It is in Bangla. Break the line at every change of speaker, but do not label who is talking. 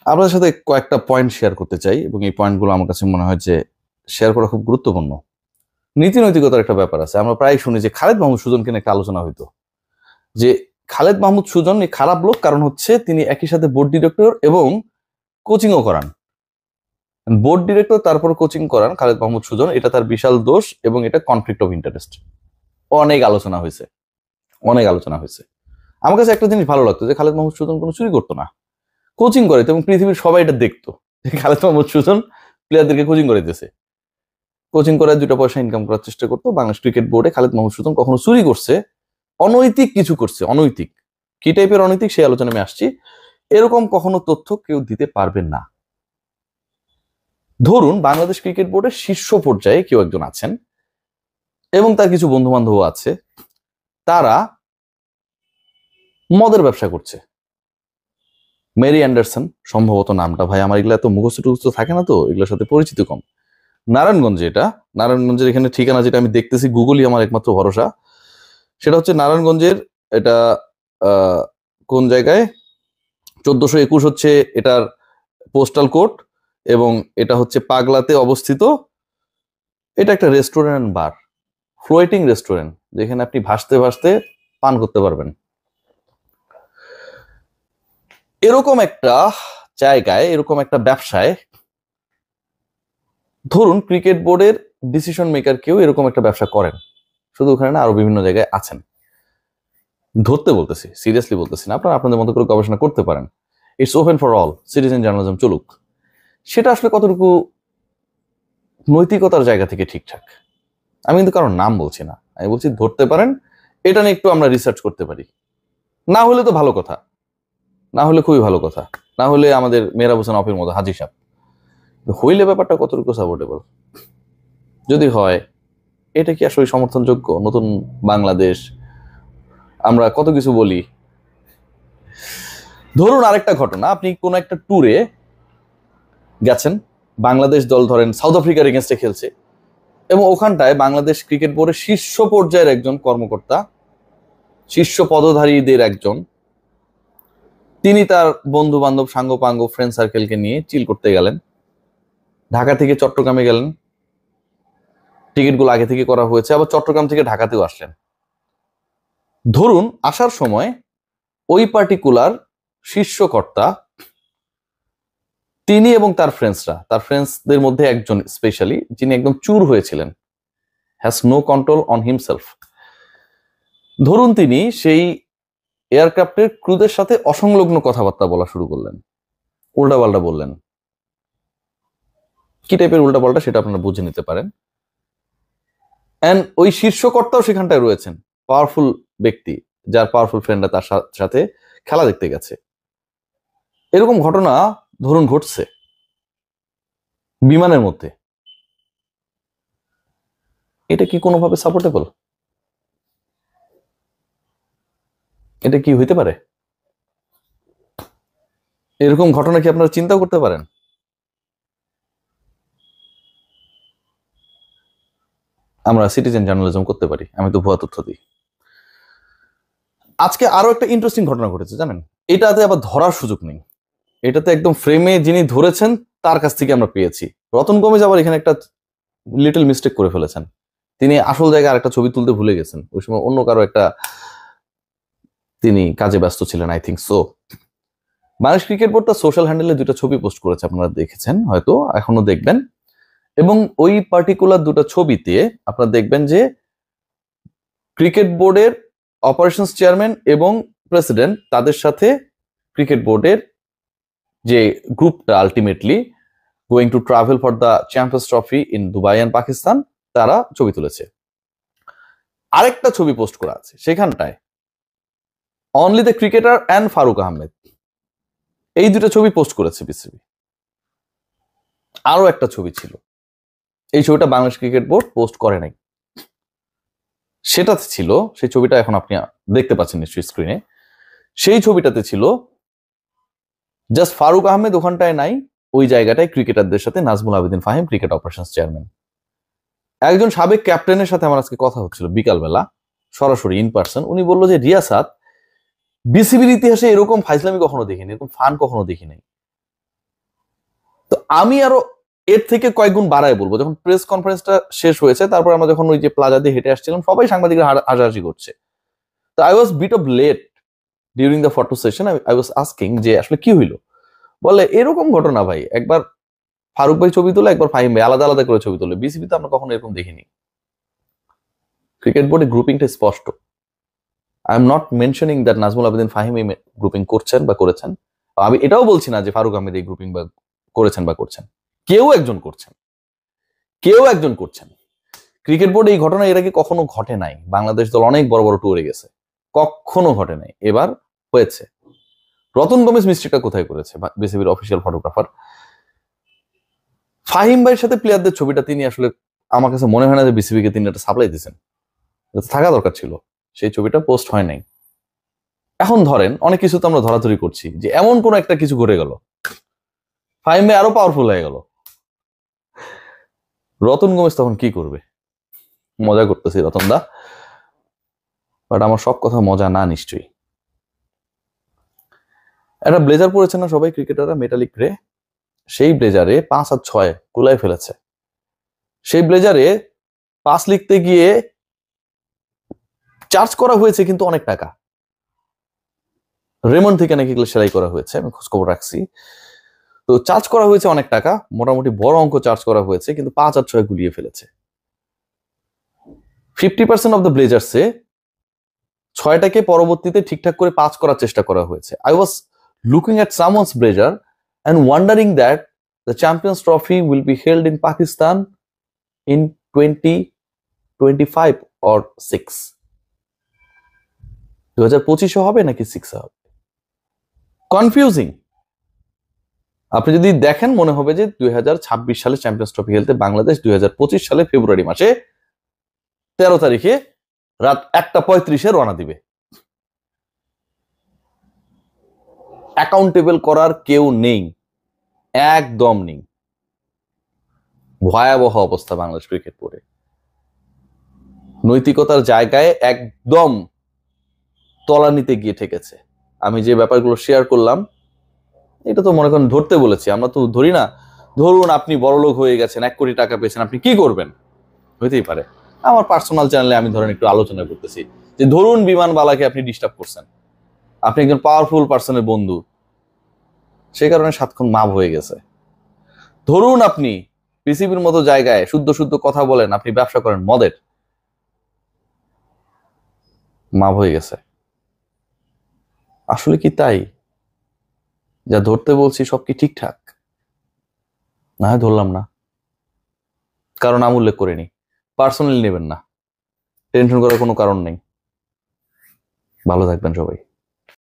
আপনাদের সাথে কয়েকটা পয়েন্ট শেয়ার করতে চাই এবং এই পয়েন্টগুলো আমার কাছে মনে হয় যে শেয়ার করা খুব গুরুত্বপূর্ণ। নীতি নৈতিকতার একটা ব্যাপার আছে। আমরা প্রায় শুনি যে খালেদ মাহমুদ সুজনকে নিয়ে একটা আলোচনা হইতো যে খালেদ মাহমুদ সুজন খারাপ লোক, কারণ হচ্ছে তিনি একই সাথে বোর্ড ডিরেক্টর এবং কোচিংও করান। বোর্ড ডিরেক্টর তারপর কোচিং করান খালেদ মাহমুদ সুজন, এটা তার বিশাল দোষ এবং এটা কনফ্লিক্ট অফ ইন্টারেস্ট। অনেক আলোচনা হয়েছে, অনেক আলোচনা হয়েছে। আমার কাছে একটা জিনিস ভালো লাগতো যে খালেদ মাহমুদ সুজন কোনো চুরি করতো না, কোচিং করাইতো এবং পৃথিবীর সবাই এটা দেখতো যে খালেদ মাহমুদ সুজন প্লেয়ারদেরকে কোচিং করাইতেছে। কোচিং করে 2টা পয়সা ইনকাম করার চেষ্টা করতো। বাংলাদেশ ক্রিকেট বোর্ডে খালেদ মাহমুদ সুজন কখনো চুরি করছে, অনৈতিক কিছু করছে, অনৈতিক কি টাইপের অনৈতিক সেই আলোচনা আমি আসছি, এরকম কখনো তথ্য কেউ দিতে পারবেন না। ধরুন বাংলাদেশ ক্রিকেট বোর্ডের শীর্ষ পর্যায়ে কেউ একজন আছেন এবং তার কিছু বন্ধু বান্ধব আছে, তারা মদের ব্যবসা করছে। মেরি অ্যান্ডারসন সম্ভবত নামটা, ভাই আমার এগুলো এত মুখস্থ টুখস্থ থাকে না, তো এগুলোর সাথে পরিচিত কম। নারায়ণগঞ্জে, এটা নারায়ণগঞ্জের এখানে ঠিকানা যেটা আমি দেখতেছি, গুগলই আমার একমাত্র ভরসা। সেটা হচ্ছে নারায়ণগঞ্জের, এটা কোন জায়গায়, 1421 হচ্ছে এটার পোস্টাল কোড এবং এটা হচ্ছে পাগলাতে অবস্থিত। এটা একটা রেস্টুরেন্ট বার, ফ্লোটিং রেস্টুরেন্ট, যেখানে আপনি ভাসতে ভাসতে পান করতে পারবেন। এরকম একটা জায়গায়, এরকম একটা ব্যবসায় ধরুন ক্রিকেট বোর্ডের ডিসিশন মেকার কেউ এরকম একটা ব্যবসা করেন, শুধু ওখানে না আরো বিভিন্ন জায়গায় আছেন। ধরতে বলতেছি, সিরিয়াসলি বলতেছি না, আপনারা আপনাদের মতো করে গবেষণা করতে পারেন। It's open for all, citizen journalism চলুক। সেটা আসলে কতটুকু নৈতিকতার জায়গা থেকে ঠিকঠাক, আমি কিন্তু কারোর নাম বলছি না, আমি বলছি ধরতে পারেন, এটা নিয়ে একটু আমরা রিসার্চ করতে পারি। না হলে তো ভালো কথা, না হলে খুবই ভালো কথা, না হলে আমাদের মেহরাব হোসেন অফির মতো হাজি সাহেব হইলে ব্যাপারটা কতটুকু সাপোর্টেবল। যদি হয়, এটা কি আসলে সমর্থনযোগ্য? নতুন বাংলাদেশ, আমরা কত কিছু বলি। ধরুন আরেকটা ঘটনা, আপনি কোন একটা ট্যুরে গেছেন, বাংলাদেশ দল ধরেন সাউথ আফ্রিকার এগেনস্টে খেলছে এবং ওখানটায় বাংলাদেশ ক্রিকেট বোর্ডের শীর্ষ পর্যায়ের একজন কর্মকর্তা, শীর্ষ পদধারীদের একজন, তিনি তার বন্ধু বান্ধব সাঙ্গপাঙ্গ ফ্রেন্ড সার্কেলকে নিয়ে চিল করতে গেলেন, ঢাকা থেকে চট্টগ্রামে গেলেন, টিকিটগুলো আগে থেকে করা হয়েছে, আবার চট্টগ্রাম থেকে ঢাকাতেও আসলেন। ধরুন আসার সময় ওই পার্টিকুলার শীর্ষকর্তা, তিনি এবং তার ফ্রেন্ডসরা, তার ফ্রেন্ডসদের মধ্যে একজন স্পেশালি যিনি একদম চুর হয়েছিলেন, has no control on himself. ধরুন তিনি সেই এয়ারক্রাফটের ক্রুদের সাথে অসংলগ্ন কথাবার্তা বলা শুরু করলেন, উল্টাপাল্টা বললেন। কি টাইপের উল্টাপাল্টা সেটা আপনারা বুঝে নিতে পারেন। এন্ড ওই শীর্ষকর্তাও সেখানটায় রয়েছেন, পাওয়ারফুল ব্যক্তি, যার পাওয়ারফুল ফ্রেন্ডরা তার সাথে খেলা দেখতে গেছে। এরকম ঘটনা ধরুন ঘটছে বিমানের মধ্যে, এটা কি কোনোভাবে সাপোর্টেবল? এটা কি হইতে পারে? এরকম ঘটনা কি আপনারা চিন্তা করতে পারেন? আমরা সিটিজেন জার্নালিজম করতে পারি, আমি তো ভুয়া তথ্য দিই। আজকে আরো একটা ইন্টারেস্টিং ঘটনা ঘটেছে জানেন, এটাতে আবার ধরার সুযোগ নেই, এটাতে একদম ফ্রেমে যিনি ধরেছেন তার কাছ থেকে আমরা পেয়েছি। রতন গমেজ আবার এখানে একটা লিটল মিস্টেক করে ফেলেছেন, তিনি আসল জায়গায় আরেকটা ছবি তুলতে ভুলে গেছেন, ওই সময় অন্য কারো একটা, তিনি কাজে ব্যস্ত ছিলেন I think so. Bangladesh cricket board তার সোশ্যাল হ্যান্ডেলে 2টা ছবি পোস্ট করেছে, আপনারা দেখেছেন হয়তো, এখনো দেখবেন। এবং ওই পার্টিকুলার 2টা ছবিতে আপনারা দেখবেন যে ক্রিকেট বোর্ডের অপারেশনস চেয়ারম্যান এবং প্রেসিডেন্ট, তাদের সাথে ক্রিকেট বোর্ডের যে গ্রুপটা ultimately going to travel for the champions trophy in Dubai and Pakistan, তারা ছবি তুলেছে। আরেকটা ছবি পোস্ট করা আছে, সেখানটায় only the cricketer and Faruque Ahmed, এই 2টা ছবি পোস্ট করেছে বিসিবি। আরো একটা ছবি ছিল, এই ছবিটা বাংলাদেশ ক্রিকেট বোর্ড পোস্ট করে নাই, সেটাতে ছিল, সেই ছবিটা এখন আপনি দেখতে পাচ্ছেন নিশ্চয়ই স্ক্রিনে, সেই ছবিটাতে ছিল জাস্ট ফারুক আহমেদ ওখানটায় নাই, ওই জায়গাটায় ক্রিকেটারদের সাথে Nazmul Abedin Fahim, cricket operations chairman. একজন সাবেক ক্যাপ্টেনের সাথে আমার আজকে কথা হচ্ছিল বিকালবেলা, সরাসরি ইন পার্সন। উনি বললো যে রিয়াসাত, বিসিবির ইতিহাসে এরকম ফাইজলামি কখনো দেখিনি, এরকম ফান কখনো দেখি নাই। আমি আরো এর থেকে কয়েক গুণ বাড়ায় বলবো, যখন প্রেস কনফারেন্সটা শেষ হয়েছে তারপর আমরা যখন ওই যে প্লাজা দিয়ে হেঁটে আসছিলাম সবাই সাংবাদিকরা হাসাহাসি করছে। তো I was bit of late during the photo session. I was asking যে আসলে কি হইলো। বলে এরকম ঘটনা ভাই, একবার ফারুক ভাই ছবি তোলে, একবার ফাহিম ভাই আলাদা আলাদা করে ছবি তোলে, বিসিবি তো আমরা কখনো এরকম দেখিনি। ক্রিকেট বোর্ডে গ্রুপিংটা স্পষ্ট। I am not mentioning that Nazmul Abedin Fahim এই গ্রুপিং করছেন বা করেছেন। আমি এটাও বলছি না যে ফারুক আহমেদ এই গ্রুপিং বা করেছেন বা করছেন। কেউ একজন করছেন, কেউ একজন করছেন। ক্রিকেট বোর্ডে এই ঘটনা এর আগে কখনো ঘটে নাই। বাংলাদেশ দল অনেক বড় বড় ট্যুরে গেছে, কখনো ঘটে নাই, এবার হয়েছে। রতন গোমেজ মিস্টেকটা কোথায় করেছে? বিসিবির অফিসিয়াল ফটোগ্রাফার ফাহিম ভাইয়ের সাথে প্লেয়ারদের ছবিটা তিনি আসলে, আমার কাছে মনে হয় না যে বিসিবিকে তিনি একটা সাপ্লাই দিয়েছেন, থাকা দরকার ছিল। সেই ছবিটা পোস্ট হয় নাই। এখন ধরেন অনেক কিছু তো আমরা ধরাধরি করছি যে এমন কোন একটা কিছু ঘটে গেল, ফাহিম ভাই আরো পাওয়ারফুল হয়ে গেল, রতন গোমেজ তখন কি করবে? মজা করতেছি রতন দা, বাট আমার সব কথা মজা না নিশ্চয়ই। একটা ব্লেজার পরেছে না সবাই ক্রিকেটাররা, মেটালিক গ্রে। সেই ব্লেজারে 5 আর 6 কুলায় ফেলেছে। সেই ব্লেজারে 5 লিখতে গিয়ে চার্জ করা হয়েছে কিন্তু অনেক টাকা। রেমন্ড থেকে নাকি এগুলো সেলাই করা হয়েছে, আমি খোঁজখবর রাখছি। তো চার্জ করা হয়েছে অনেক টাকা, মোটামুটি বড় অঙ্ক চার্জ করা হয়েছে, কিন্তু 5 আর 6 গুলিয়ে ফেলেছে। 50% অফ দ্য ব্লেজার্সে 6টাকে পরবর্তীতে ঠিকঠাক করে 5 করার চেষ্টা করা হয়েছে। I was looking at someone's blazer and wondering that the Champions Trophy will be held in Pakistan in 2025 or 6. 2025 হবে নাকি 6 হবে? কনফিউজিং। আপনি যদি দেখেন মনে হবে যে 2026 সালে চ্যাম্পিয়ন্স ট্রফি খেলতে বাংলাদেশ 2025 সালে ফেব্রুয়ারি মাসে 13 তারিখে রাত 1:35-এ রওনা দিবে। অ্যাকাউন্টেবল করার কেউ নেই, একদম নেই। ভয়াবহ অবস্থা বাংলাদেশ ক্রিকেট বোর্ডে, নৈতিকতার জায়গায় একদম তলানিতে গিয়ে ঠেকেছে। আমি যে ব্যাপারগুলো শেয়ার করলাম এটা তো মনে করেন ধরতে বলেছি, আমরা তো ধরি না। ধরুন আপনি বড়লোক হয়ে গেছেন, 1 কোটি টাকা পেয়েছেন, আপনি কি করবেন? হইতেই পারে। আমার পার্সোনাল চ্যানেলে আমি ধরেন একটু আলোচনা করতেছি যে ধরুন বিমানবালাকে আপনি ডিস্টার্ব করছেন, আপনি একজন পাওয়ারফুল পার্সনের বন্ধু, সেই কারণে 7 খুন মাপ হয়ে গেছে। ধরুন আপনি পিসিবির মতো জায়গায় শুদ্ধ শুদ্ধ কথা বলেন, আপনি ব্যবসা করেন মদের, মাপ হয়ে গেছে। আসলে কি তাই? যা ধরতে বলছি সব কি ঠিকঠাক? না হয় ধরলাম না, কারণ নাম উল্লেখ করিনি। পার্সোনালি নেবেন না, টেনশন করার কোনো কারণ নেই। ভালো থাকবেন সবাই।